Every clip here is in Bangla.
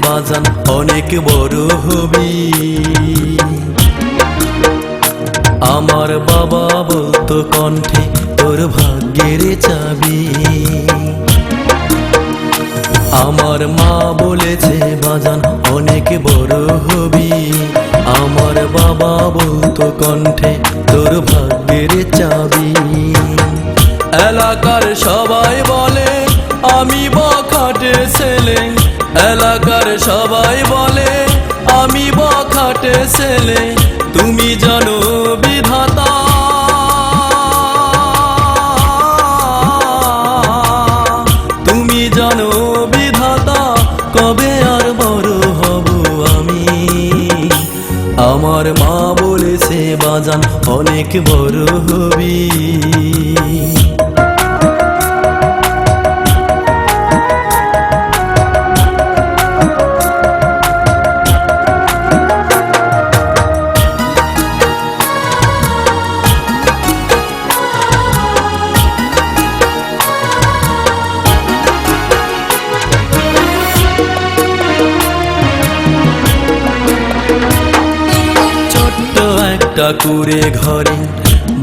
বাজান অনেক বড় হবি। আমার বাবা বলতো কণ্ঠে তোর ভাগ্যের চাবি। আমার মা বলেছে বাজান অনেক বড় হবি। আমার বাবা বলতো কণ্ঠে তোর ভাগ্যের চাবি। এলাকার সবাই বলে আমি বখাটে ছেলে, এলাকার সবাই বলে আমি বখাটে ছেলে। তুমি জানো বিধাতা, তুমি জানো বিধাতা কবে আর বড় হব আমি। আমার মা বলেছে বাজান অনেক বড় হবি। কুড়ে ঘরে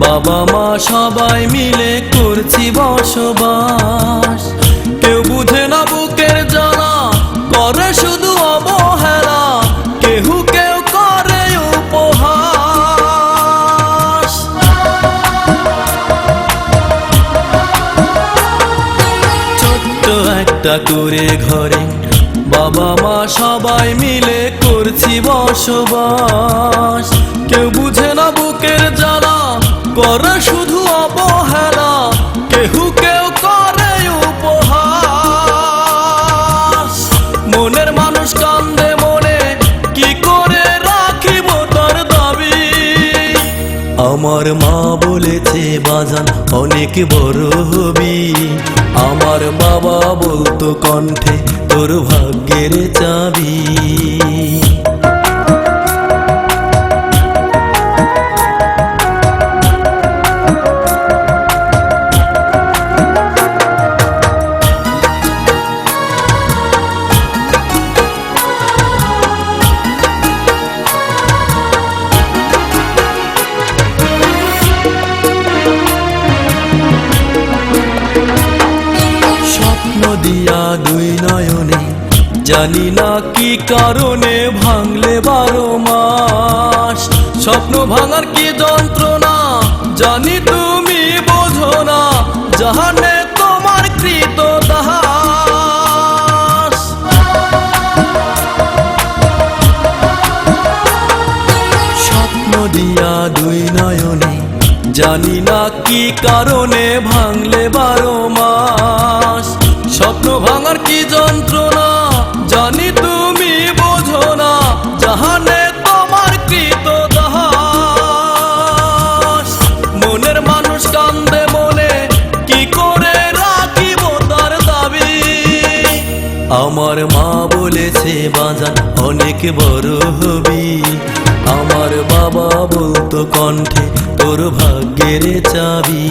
বাবা মা সবাই মিলে করছি বসবাস। কেউ বুঝে না বুকের জ্বালা, করে শুধু অবহেলা, কেউ কেউ করে উপহাস। ছোট্ট একটা কুড়ে ঘরে বাবা মা সবাই মিলে করছি বসবাস। কেউ বুঝে না বুকের জ্বালা, করে শুধু অবহেলা, কেউ কেউ করে উপহাস। মনের মানুষ কান্দে মনে, কি করে রাখিব তার দাবি। আমার মা বলেছে বাজান অনেক বড় হবি। আমার বাবা বলতো কণ্ঠে তোর ভাগ্যের চাবি। দিয়া দুই নয়নে জানি না কি কারণে ভাঙলে 12 মাস। স্বপ্ন ভাঙার কি যন্ত্রণা জানি তুমি বোঝো না, জাহানে তোমার কৃত দাস। স্বপ্ন দিয়া দুই নয়নে জানি না কি কারণে ভাঙলে 12 মাস। স্বপ্ন ভাঙার কি যন্ত্রণা জানি তুমি বোঝো না, জাহানে তোমার কৃত দাস। মনের মানুষ কান্দে মনে, কি করে রাখিব তার দাবি। আমার মা বলেছে বাজান অনেক বড় হবি। আমার বাবা বলতো কণ্ঠে তোর ভাগ্যের চাবি।